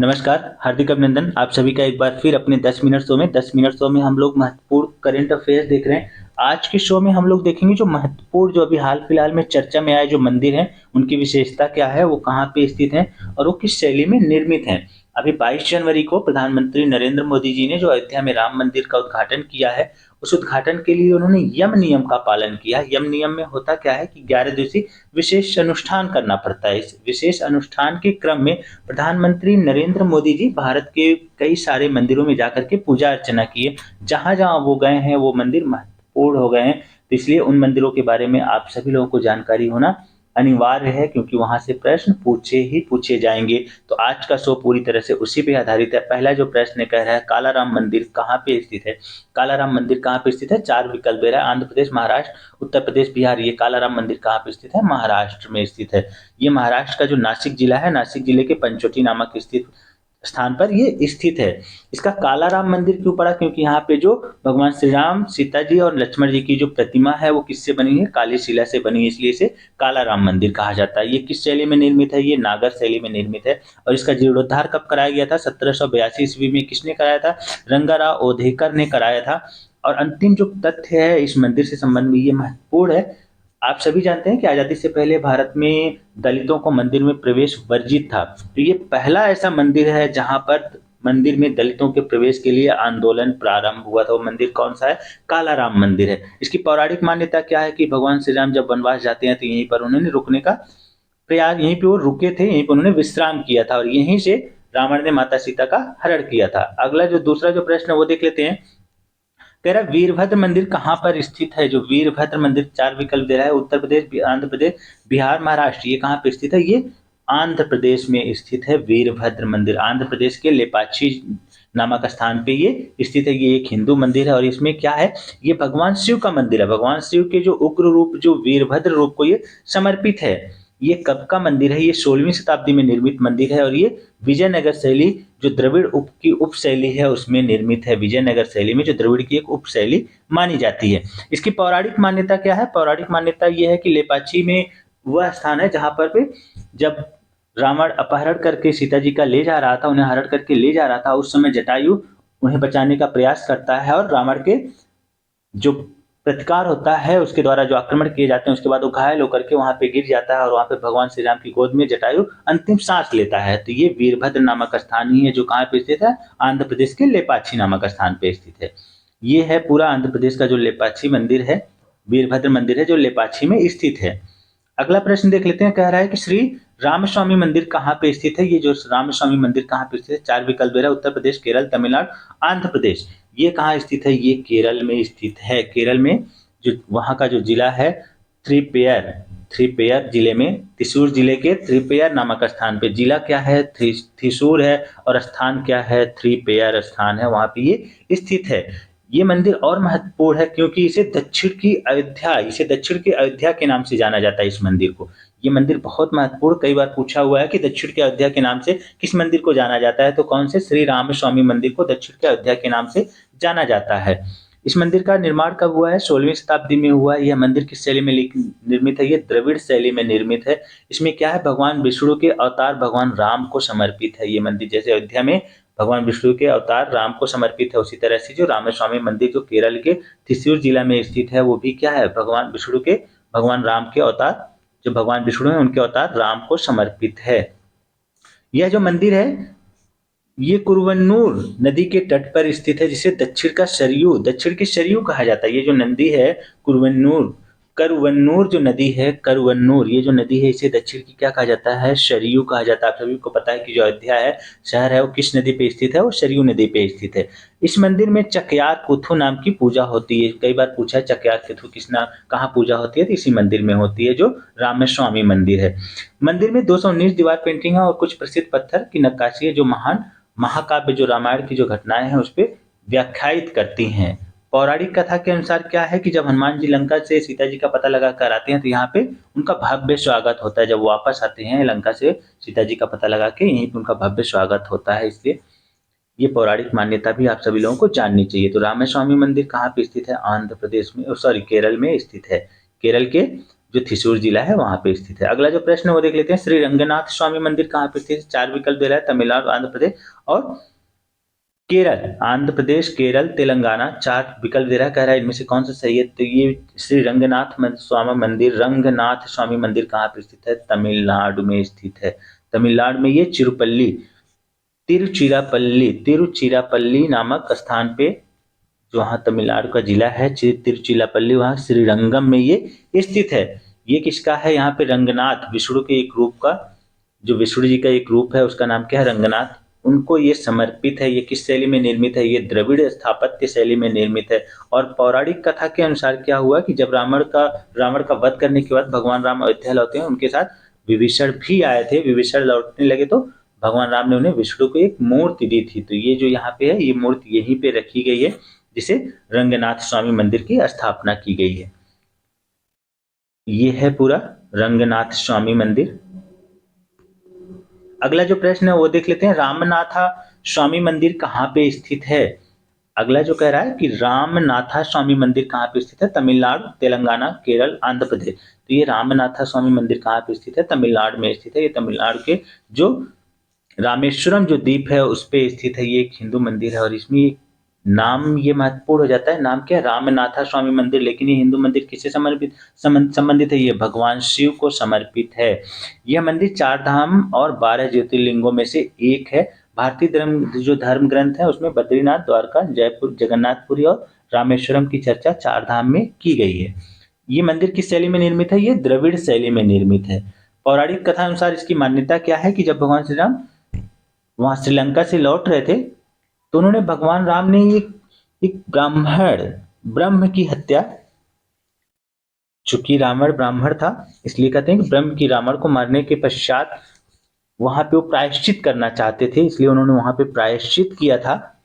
नमस्कार, हार्दिक अभिनंदन आप सभी का एक बार फिर अपने 10 मिनट शो में 10 मिनट शो में हम लोग महत्वपूर्ण करंट अफेयर्स देख रहे हैं। आज के शो में हम लोग देखेंगे जो महत्वपूर्ण जो अभी हाल-फिलहाल में चर्चा में आए जो मंदिर हैं, उनकी विशेषता क्या है, वो कहाँ पे स्थित हैं और वो किस शैली में निर्मित हैं। अभी 22 जनवरी को प्रधानमंत्री नरेंद्र मोदी जी ने जो अयोध्या में राम मंदिर का उद्घाटन किया है, उस उद्घाटन के लिए उन्होंने यम नियम का पालन किया। यम नियम में होता क्या है कि 11 दिवसीय विशेष अनुष्ठान करना पड़ता है। इस विशेष अनुष्ठान के क्रम में प्रधानमंत्री नरेंद्र मोदी जी भारत के कई सारे मंदिरों में जाकर के पूजा अर्चना किए। जहाँ-जहाँ वो गए हैं वो मंदिर महत्वपूर्ण हो गए हैं, तो इसलिए उन मंदिरों के बारे में आप सभी लोगों को जानकारी होना अनिवार्य है क्योंकि वहाँ से प्रश्न पूछे ही पूछे जाएँगे। तो आज का शो पूरी तरह से उसी पे आधारित है। पहला जो प्रश्न कह रहा है कालाराम मंदिर कहाँ पे स्थित है? कालाराम मंदिर कहाँ पे स्थित है? 4 विकल्प दे रहा है आंध्र प्रदेश, महाराष्ट्र, उत्तर प्रदेश, बिहार। ये कालाराम मंदिर कहाँ पे स्थित है? महाराष्ट्र में स्थित है। ये महाराष्ट्र का जो नासिक जिला है, नासिक जिले के पंचवटी नामक स्थित स्थान पर ये स्थित है। इसका कालाराम मंदिर क्यों पड़ा? क्योंकि यहाँ पे जो भगवान श्री राम, सीता जी और लक्ष्मण जी की जो प्रतिमा है वो किससे बनी है? काली शिला से बनी है, इसलिए इसे कालाराम मंदिर कहा जाता है। ये किस शैली में निर्मित है? ये नागर शैली में निर्मित है और इसका जीर्णोद्धार कब कराया गया था? 1782 ईस्वी में। किसने कराया था? रंगाराव ओधेकर ने कराया था। और अंतिम जो तथ्य है इस मंदिर से संबंध में ये महत्वपूर्ण है। आप सभी जानते हैं कि आज़ादी से पहले भारत में दलितों को मंदिर में प्रवेश वर्जित था। तो ये पहला ऐसा मंदिर है जहाँ पर मंदिर में दलितों के प्रवेश के लिए आंदोलन प्रारंभ हुआ था। वो मंदिर कौन-सा है? कालाराम मंदिर है। इसकी पौराणिक मान्यता क्या है कि भगवान श्री राम जब वनवास जाते हैं तो यहीं पर उन्होंने रुकने का प्रयास यहीं पे वो रुके थे, यहीं पे उन्होंने विश्राम किया था और यहीं से रावण ने माता सीता का हरण किया था। अगला जो दूसरा जो प्रश्न है वो देख लेते हैं। कह रहा है वीरभद्र मंदिर कहाँ पर स्थित है? जो वीरभद्र मंदिर 4 विकल्प दे रहा है उत्तर प्रदेश, आंध्र प्रदेश, बिहार, महाराष्ट्र। ये कहाँ पे स्थित है? ये आंध्र प्रदेश में स्थित है वीरभद्र मंदिर। आंध्र प्रदेश के लेपाक्षी नामक स्थान पे ये स्थित है। ये एक हिंदू मंदिर है और इसमें क्या है? ये भगवान शिव का मंदिर है। भगवान शिव के जो उग्र रूप जो वीरभद्र रूप को ये समर्पित है। ये कब का मंदिर है? ये 16वीं शताब्दी में निर्मित मंदिर है और ये विजयनगर शैली जो द्रविड़ की उप शैली है उसमें निर्मित है। विजयनगर शैली में जो द्रविड़ की एक उप शैली मानी जाती है। इसकी पौराणिक मान्यता क्या है? पौराणिक मान्यता ये है कि लेपाक्षी में वह स्थान है जहाँ पर पे जब रावण अपहरण करके सीता जी का ले जा रहा था, उन्हें हरण करके ले जा रहा था, उस समय जटायु उन्हें बचाने का प्रयास करता है और रावण के जो प्रतिकार होता है उसके द्वारा जो आक्रमण किए जाते हैं उसके बाद वो घायल होकर के वहाँ पे गिर जाता है और वहाँ पे भगवान श्री राम की गोद में जटायु अंतिम सांस लेता है। तो ये वीरभद्र नामक स्थान ही है जो कहाँ पे स्थित है? आंध्र प्रदेश के लेपाक्षी नामक स्थान पे स्थित है। ये है पूरा आंध्र प्रदेश का जो लेपाक्षी मंदिर है, वीरभद्र मंदिर है जो लेपाक्षी में स्थित है। अगला प्रश्न देख लेते हैं। कह रहा है कि श्री रामस्वामी मंदिर कहाँ पे स्थित है? ये जो रामस्वामी मंदिर कहाँ पे स्थित है? 4 विकल्प दे रहा है उत्तर प्रदेश, केरल, तमिलनाडु, आंध्र प्रदेश। ये कहाँ स्थित है? ये केरल में स्थित है। केरल में जो वहाँ का जो जिला है थ्रीपेयर, थ्रीपेयर जिले में, त्रिशूर जिले के थ्रीपेयर नामक स्थान पे। जिला क्या है? थ्रिशूर है और स्थान क्या है? थ्रीपेयर स्थान है, वहाँ पे ये स्थित है। ये मंदिर और महत्वपूर्ण है क्योंकि इसे दक्षिण की अयोध्या के नाम से जाना जाता है इस मंदिर को। ये मंदिर बहुत महत्वपूर्ण, कई बार पूछा हुआ है कि दक्षिण की अयोध्या के नाम से किस मंदिर को जाना जाता है? तो कौन से? श्री रामस्वामी मंदिर को दक्षिण की अयोध्या के नाम से जाना जाता है। इस मंदिर का निर्माण कब हुआ है? 16वीं शताब्दी में हुआ है। यह मंदिर किस शैली में निर्मित है? ये द्रविड़ शैली में निर्मित है। इसमें क्या है? भगवान विष्णु के अवतार भगवान राम को समर्पित है ये मंदिर। जैसे अयोध्या में भगवान विष्णु के अवतार राम को समर्पित है, उसी तरह से जो रामस्वामी मंदिर जो केरल के त्रिशूर जिला में स्थित है वो भी क्या है? भगवान विष्णु के भगवान राम के अवतार जो भगवान विष्णु है उनके अवतार राम को समर्पित है। यह जो मंदिर है ये कुरुवन्नूर नदी के तट पर स्थित है जिसे दक्षिण की सरयू कहा जाता है। ये जो नदी है कुरुवन्नूर, करुवन्नूर जो नदी है, करुवन्नूर ये जो नदी है इसे दक्षिण की क्या कहा जाता है? सरयू कहा जाता है। आप सभी को पता है कि जो अयोध्या है शहर है वो किस नदी पे स्थित है? वो सरयू नदी पे स्थित है। इस मंदिर में चक्यार कुथु नाम की पूजा होती है। कई बार पूछा है चक्यार कुथु किस नाम कहाँ पूजा होती है? तो इसी मंदिर में होती है जो रामस्वामी मंदिर है। मंदिर में 219 दीवार पेंटिंग है और कुछ प्रसिद्ध पत्थर की नक्काशी है जो महान महाकाव्य जो रामायण की जो घटनाएं हैं उस पे व्याख्यायित करती हैं। पौराणिक कथा के अनुसार क्या है कि जब हनुमान जी लंका से सीता जी का पता लगा कर आते हैं तो यहाँ पे उनका भव्य स्वागत होता है। जब वापस आते हैं लंका से सीता जी का पता लगा के यहीं पे उनका भव्य स्वागत होता है। इसलिए ये पौराणिक मान्यता भी आप सभी लोगों को जाननी चाहिए। तो रामेस्वामी मंदिर कहाँ पे स्थित है? आंध्र प्रदेश में, सॉरी केरल में स्थित है। केरल के जो थ्रिसूर जिला है वहां पे स्थित है। अगला जो प्रश्न है वो देख लेते हैं, श्री रंगनाथ स्वामी मंदिर कहाँ पे स्थित है? 4 विकल्प दे रहा है, तमिलनाडु, आंध्र प्रदेश और केरल। आंध्र प्रदेश, केरल, तेलंगाना, 4 विकल्प दे रहा है, कह रहा है इनमें से कौन सा सही है? तो ये श्री रंगनाथ स्वामी मंदिर कहाँ पे स्थित है? तमिलनाडु में स्थित है। तमिलनाडु में ये तिरुचिरापल्ली नामक स्थान पे, जो वहाँ तमिलनाडु का जिला है तिरुचिरापल्ली, वहाँ श्रीरंगम में ये स्थित है। ये किसका है? यहाँ पे रंगनाथ, विष्णु के एक रूप का, जो विष्णु जी का एक रूप है उसका नाम क्या है? रंगनाथ। उनको ये समर्पित है। ये किस शैली में निर्मित है? ये द्रविड़ स्थापत्य शैली में निर्मित है। और पौराणिक कथा के अनुसार क्या हुआ कि जब रावण का वध करने के बाद भगवान राम अयोध्या लौटे हैं, उनके साथ विभीषण भी आए थे। विभीषण लौटने लगे तो भगवान राम ने उन्हें विष्णु को एक मूर्ति दी थी। तो ये जो यहाँ पे है, ये मूर्ति यहीं पे रखी गई है, जिसे रंगनाथ स्वामी मंदिर की स्थापना की गई है। ये है पूरा रंगनाथ स्वामी मंदिर। अगला जो प्रश्न है वो देख लेते हैं, रामनाथा स्वामी मंदिर कहाँ पे स्थित है? अगला जो कह रहा है कि रामनाथा स्वामी मंदिर कहाँ पे स्थित है? तमिलनाडु, तेलंगाना, केरल, आंध्र प्रदेश। तो ये रामनाथा स्वामी मंदिर कहाँ पे स्थित है? तमिलनाडु में स्थित है। ये तमिलनाडु के जो रामेश्वरम जो द्वीप है उस पे स्थित है। ये एक हिंदू मंदिर है और इसमें नाम ये महत्वपूर्ण हो जाता है। नाम क्या है? रामनाथा स्वामी मंदिर। लेकिन ये हिंदू मंदिर किससे संबंधित है? ये भगवान शिव को समर्पित है। यह मंदिर 4 धाम और 12 ज्योतिर्लिंगों में से एक है। भारतीय धर्म ग्रंथ है उसमें बद्रीनाथ, द्वारका, जयपुर, जगन्नाथपुरी और रामेश्वरम की चर्चा 4 धाम में की गई है। ये मंदिर किस शैली में निर्मित है? ये द्रविड़ शैली में निर्मित है। पौराणिक कथा अनुसार इसकी मान्यता क्या है कि जब भगवान श्री राम वहां श्रीलंका से लौट रहे थे तो उन्होंने भगवान राम ने एक ब्रह्म की हत्या, चूंकि रावण ब्राह्मण था इसलिए कहते हैं कि ब्रह्म की रावण को मारने के पश्चात वहां पे वो प्रायश्चित करना चाहते थे, इसलिए उन्होंने वहां पे प्रायश्चित किया था।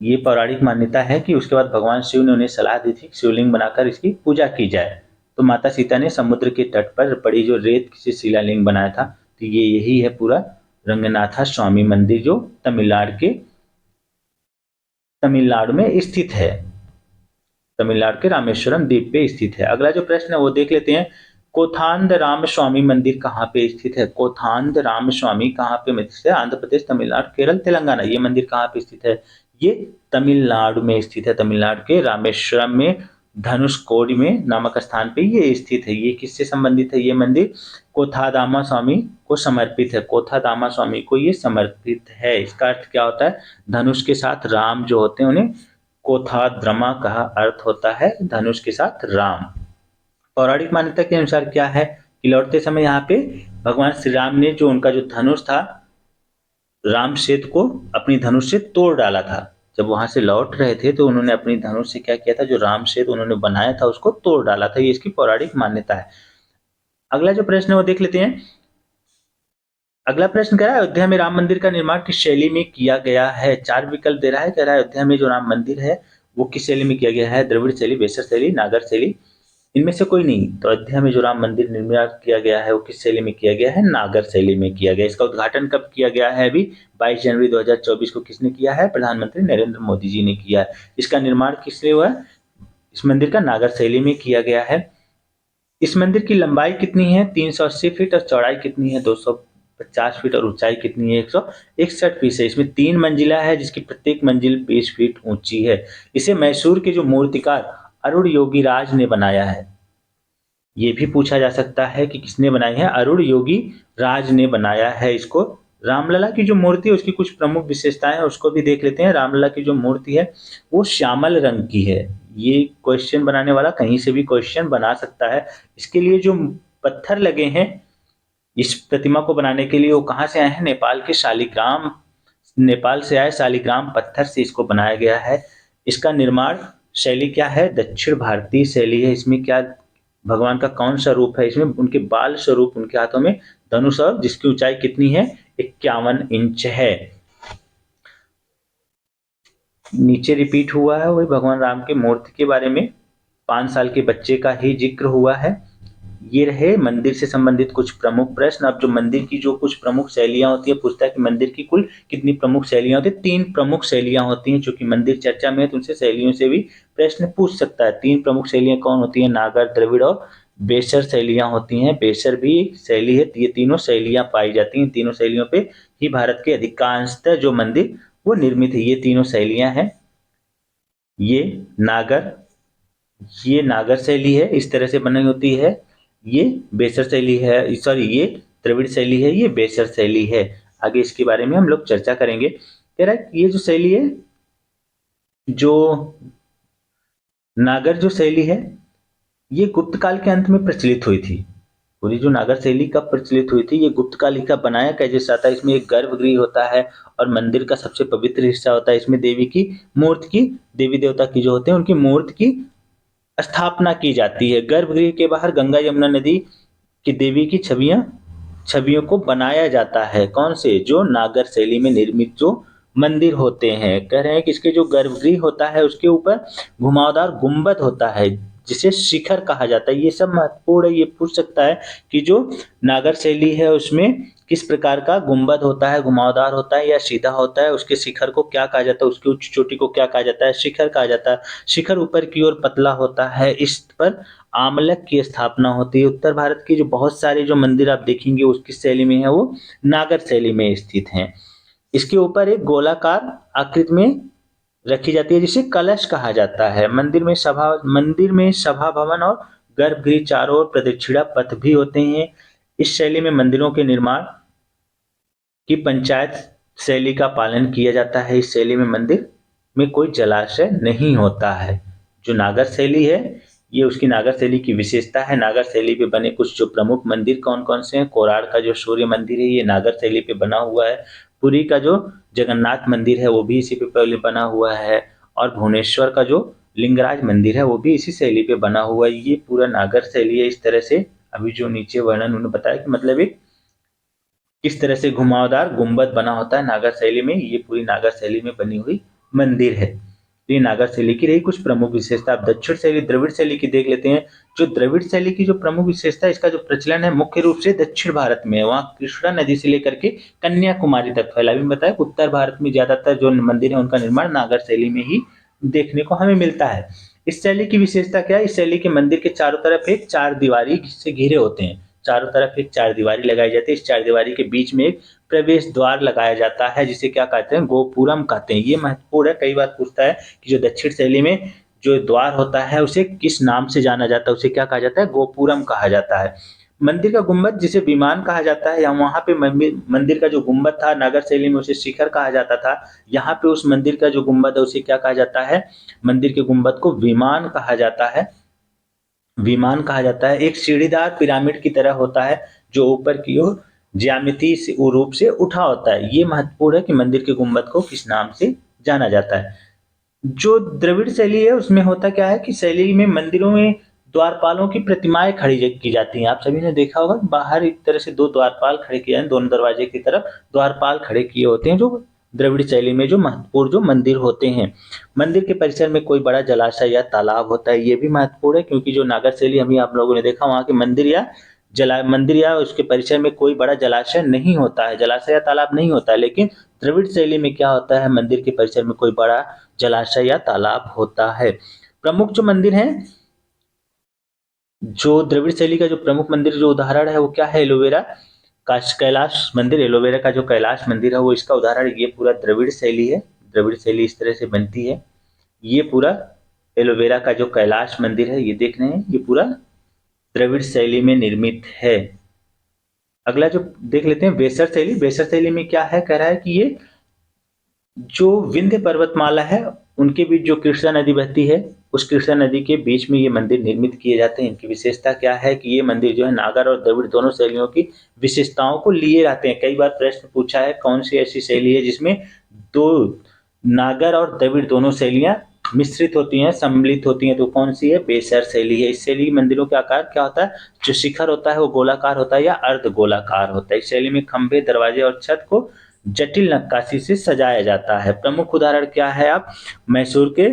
ये पौराणिक मान्यता है कि उसके बाद भगवान शिव ने उन्हें सलाह दी थी शिवलिंग बनाकर इसकी पूजा की जाए। तो माता सीता ने समुद्र के तट पर पड़ी जो रेत से शिलालिंग बनाया था। तो ये यही है पूरा रंगनाथा स्वामी मंदिर, जो तमिलनाडु में स्थित है। तमिलनाडु के रामेश्वरम द्वीप पे स्थित है। अगला जो प्रश्न है वो देख लेते हैं, कोथांद राम स्वामी मंदिर कहाँ पे स्थित है? कोथांद राम स्वामी कहाँ पे स्थित है? आंध्र प्रदेश, तमिलनाडु, केरल, तेलंगाना। ये मंदिर कहाँ पे स्थित है? ये तमिलनाडु में स्थित है। तमिलनाडु के रामेश्वरम में धनुषकोडी में नामक स्थान पे ये स्थित है। ये किससे संबंधित है? ये मंदिर कोथादामा स्वामी को समर्पित है। कोथादामा स्वामी को ये समर्पित है। इसका अर्थ क्या होता है? धनुष के साथ राम जो होते हैं उन्हें कोथाद्रमा का अर्थ होता है धनुष के साथ राम। पौराणिक मान्यता के अनुसार क्या है कि लौटते समय यहाँ पे भगवान श्री राम ने जो उनका जो धनुष था, राम सेतु को अपनी धनुष से तोड़ डाला था। जब वहां से लौट रहे थे तो उन्होंने अपनी धनुष से क्या किया था? जो राम सेतु उन्होंने बनाया था उसको तोड़ डाला था। ये इसकी पौराणिक मान्यता है। अगला जो प्रश्न है वो देख लेते हैं। अगला प्रश्न कह रहा है, अयोध्या में राम मंदिर का निर्माण किस शैली में किया गया है? 4 विकल्प दे रहा है। कह रहा है अयोध्या में जो राम मंदिर है वो किस शैली में किया गया है? द्रविड़ शैली, बेसर शैली, नागर शैली। इनमें से कोई नहीं। तो अयोध्या में जो राम मंदिर निर्माण किया गया है वो किस शैली में किया गया है? नागर शैली में किया गया। इसका उद्घाटन कब किया गया है? अभी 22 जनवरी 2024 को किसने किया है? प्रधानमंत्री नरेंद्र मोदी जी ने किया है। इसका निर्माण किसने हुआ? इस मंदिर का नागर शैली में किया गया है। इस मंदिर की लंबाई कितनी है? 380 फीट और चौड़ाई कितनी है? 250 फीट और ऊंचाई कितनी है? 161 फीट है। इसमें 3 मंजिला है जिसकी प्रत्येक मंजिल 20 फीट ऊंची है। इसे मैसूर के जो मूर्तिकार अरुण योगीराज ने बनाया है। ये भी पूछा जा सकता है कि किसने बनाई है? अरुण योगी राज ने बनाया है इसको। रामलला की जो मूर्ति है उसकी कुछ प्रमुख विशेषताएं हैं उसको भी देख लेते हैं। रामलला की जो मूर्ति है वो श्यामल रंग की है। ये क्वेश्चन बनाने वाला कहीं से भी क्वेश्चन बना सकता है। इसके लिए जो पत्थर लगे हैं इस प्रतिमा को बनाने के लिए वो कहाँ से आए हैं? नेपाल से आए शालिग्राम पत्थर से इसको बनाया गया है। इसका निर्माण शैली क्या है? दक्षिण भारतीय शैली है। इसमें क्या भगवान का कौन सा रूप है? इसमें उनके बाल स्वरूप, उनके हाथों में धनुष और जिसकी ऊंचाई कितनी है? 51 इंच है। नीचे रिपीट हुआ है वही भगवान राम की मूर्ति के बारे में, 5 साल के बच्चे का ही जिक्र हुआ है। ये रहे मंदिर से संबंधित कुछ प्रमुख प्रश्न। अब जो मंदिर की जो कुछ प्रमुख शैलियां होती है, पूछता है कि मंदिर की कुल कितनी प्रमुख शैलियां होती है? 3 प्रमुख शैलियां होती हैं। चूंकि मंदिर चर्चा में है तो उनसे शैलियों से भी प्रश्न पूछ सकता है। 3 प्रमुख शैलियां कौन होती है? नागर, द्रविड़ और बेसर शैलियाँ होती हैं, बेसर भी एक शैली है। ये तीनों शैलियाँ पाई जाती हैं। तीनों शैलियों पे ही भारत के अधिकांशतः जो मंदिर वो निर्मित है। ये तीनों शैलियाँ हैं। ये नागर ये नागर शैली है, इस तरह से बनी होती है। ये बेसर शैली है, सॉरी ये द्रविड़ शैली है, ये बेसर शैली है। आगे इसके बारे में हम लोग चर्चा करेंगे। कह रहा है ये जो शैली है, जो नागर जो शैली है, ये गुप्त काल के अंत में प्रचलित हुई थी। पूरी जो नागर शैली कब प्रचलित हुई थी, ये गुप्त काल का बनाया कैसे आता है। इसमें एक गर्भगृह होता है और मंदिर का सबसे पवित्र हिस्सा होता है। इसमें देवी की मूर्ति की, देवी देवता की जो होते हैं उनकी मूर्ति की स्थापना की जाती है। गर्भगृह के बाहर गंगा यमुना नदी की देवी की छवियों को बनाया जाता है। कौन से? जो नागर शैली में निर्मित जो मंदिर होते हैं। कह रहे हैं कि इसके जो गर्भगृह होता है उसके ऊपर घुमावदार गुंबद होता है जिसे शिखर कहा जाता है। ये सब महत्वपूर्ण है। ये पूछ सकता है कि जो नागर शैली है उसमें किस प्रकार का गुंबद होता है, घुमावदार होता है या सीधा होता है, उसके शिखर को क्या कहा जाता है, उसकी उच्च चोटी को क्या कहा जाता है, शिखर कहा जाता है। शिखर ऊपर की ओर पतला होता है, इस पर आमलक की स्थापना होती है। उत्तर भारत की जो बहुत सारे जो मंदिर आप देखेंगे उसकी शैली में है, वो नागर शैली में स्थित हैं। इसके ऊपर एक गोलाकार आकृति में रखी जाती है जिसे कलश कहा जाता है। मंदिर में सभा भवन और गर्भगृह चारों ओर प्रदक्षिणा पथ भी होते हैं। इस शैली में मंदिरों के निर्माण की पंचायत शैली का पालन किया जाता है। इस शैली में मंदिर में कोई जलाशय नहीं होता है। जो नागर शैली है, ये उसकी नागर शैली की विशेषता है। नागर शैली पे बने कुछ जो प्रमुख मंदिर कौन कौन से हैं? कोराड़ का जो सूर्य मंदिर है ये नागर शैली पे बना हुआ है। पुरी का जो जगन्नाथ मंदिर है वो भी इसी पे पहले बना हुआ है। और भुवनेश्वर का जो लिंगराज मंदिर है वो भी इसी शैली पे बना हुआ है। ये पूरा नागर शैली है। इस तरह से अभी जो नीचे वर्णन उन्होंने बताया कि मतलब एक किस तरह से घुमावदार गुंबद बना होता है नागर शैली में। ये पूरी नागर शैली में बनी हुई मंदिर है। ये नागर शैली की रही कुछ प्रमुख विशेषता। अब दक्षिण शैली द्रविड़ शैली की देख लेते हैं। जो द्रविड़ शैली की जो प्रमुख विशेषता, इसका जो प्रचलन है मुख्य रूप से दक्षिण भारत में है। वहाँ कृष्णा नदी से लेकर के कन्याकुमारी तक फैला। अभी बताया उत्तर भारत में ज्यादातर जो मंदिर है उनका निर्माण नागर शैली में ही देखने को हमें मिलता है। इस शैली की विशेषता क्या है? इस शैली के मंदिर के चारों तरफ एक चार दीवारी से घिरे होते हैं। चारों तरफ एक चार दीवारी लगाई जाती है। इस चार दीवारी के बीच में एक प्रवेश द्वार लगाया जाता है जिसे क्या कहते हैं? गोपुरम कहते हैं। ये महत्वपूर्ण है। कई बार पूछता है कि जो दक्षिण शैली में जो द्वार होता है उसे किस नाम से जाना जाता है, उसे क्या कहा जाता है? गोपुरम कहा जाता है। मंदिर का गुंबद जिसे विमान कहा जाता है, या वहां पे मंदिर का जो गुंबद था नागर शैली में उसे शिखर कहा जाता था। यहाँ पे उस मंदिर का जो गुंबद है उसे क्या कहा जाता है? मंदिर के गुंबद को विमान कहा जाता है। विमान कहा जाता है। एक सीढ़ीदार पिरामिड की तरह होता है जो ऊपर की ओर ज्यामिति से रूप से उठा होता है। ये महत्वपूर्ण है कि मंदिर के गुंबद को किस नाम से जाना जाता है। जो द्रविड़ शैली है उसमें होता क्या है कि शैली में मंदिरों में द्वारपालों की प्रतिमाएं खड़ी की जाती हैं। आप सभी ने देखा होगा बाहर एक तरह से दो द्वारपाल खड़े किए हैं, दोनों दरवाजे की तरफ द्वारपाल खड़े किए होते हैं जो द्रविड़ शैली में जो महत्वपूर्ण जो मंदिर होते हैं। मंदिर के परिसर में कोई बड़ा जलाशय या तालाब होता है। ये भी महत्वपूर्ण है क्योंकि जो नागर शैली अभी आप लोगों ने देखा वहाँ के मंदिर या उसके परिसर में कोई बड़ा जलाशय नहीं होता है, जलाशय या तालाब नहीं होता है। लेकिन द्रविड़ शैली में क्या होता है? मंदिर के परिसर में कोई बड़ा जलाशय या तालाब होता है। प्रमुख जो मंदिर हैं, जो द्रविड़ शैली का जो प्रमुख मंदिर जो उदाहरण है वो क्या है? एलोवेरा का कैलाश मंदिर। एलोवेरा का जो कैलाश मंदिर है वो इसका उदाहरण। ये पूरा द्रविड़ शैली है। द्रविड़ शैली इस तरह से बनती है। ये पूरा एलोवेरा का जो कैलाश मंदिर है ये देख रहे हैं, ये पूरा द्रविड़ शैली में निर्मित है। अगला जो देख लेते हैं बेसर शैली। बेसर शैली में क्या है? कह रहा है कि ये जो विंध्य पर्वतमाला है उनके बीच जो कृष्णा नदी बहती है उस कृष्णा नदी के बीच में ये मंदिर निर्मित किए जाते हैं। इनकी विशेषता क्या है कि ये मंदिर जो है नागर और द्रविड़ दोनों शैलियों की विशेषताओं को लिए रहते हैं। कई बार प्रश्न पूछा है कौन सी ऐसी शैली है जिसमें दो नागर और द्रविड़ दोनों शैलियां मिश्रित होती हैं, सम्मिलित होती हैं, तो कौन सी है? बेसर शैली है। इस शैली मंदिरों का आकार क्या होता है? जो शिखर होता है वो गोलाकार होता है या अर्ध गोलाकार होता है। इस शैली में खंभे, दरवाजे और छत को जटिल नक्काशी से सजाया जाता है। प्रमुख उदाहरण क्या है? आप मैसूर के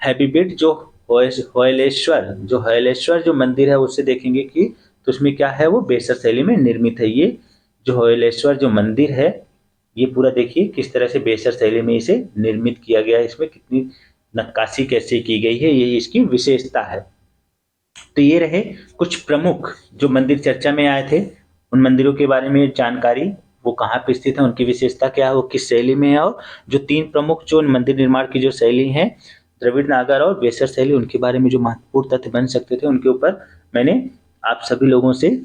हैबिबिट जो होयलेश्वर जो मंदिर है उससे देखेंगे कि तो उसमें क्या है? वो बेसर शैली में निर्मित है। ये जो होयलेश्वर जो मंदिर है ये पूरा देखिए किस तरह से बेसर शैली में इसे निर्मित किया गया है। इसमें कितनी नक्काशी कैसे की गई है, ये इसकी विशेषता है। तो ये रहे कुछ प्रमुख जो मंदिर चर्चा में आए थे, उन मंदिरों के बारे में जानकारी, वो कहाँ पे स्थित है, उनकी विशेषता क्या है, वो किस शैली में है, और जो 3 प्रमुख जो मंदिर निर्माण की जो शैली है, द्रविड़, नागर और वेसर शैली, उनके बारे में जो महत्वपूर्ण तथ्य बन सकते थे, उनके ऊपर मैंने आप सभी लोगों से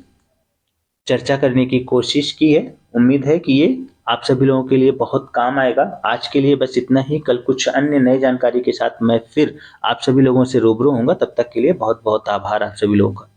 चर्चा करने की कोशिश की है। उम्मीद है कि ये आप सभी लोगों के लिए बहुत काम आएगा। आज के लिए बस इतना ही, कल कुछ अन्य नई जानकारी के साथ मैं फिर आप सभी लोगों से रूबरू होऊंगा। तब तक के लिए बहुत बहुत आभार आप सभी लोगों का।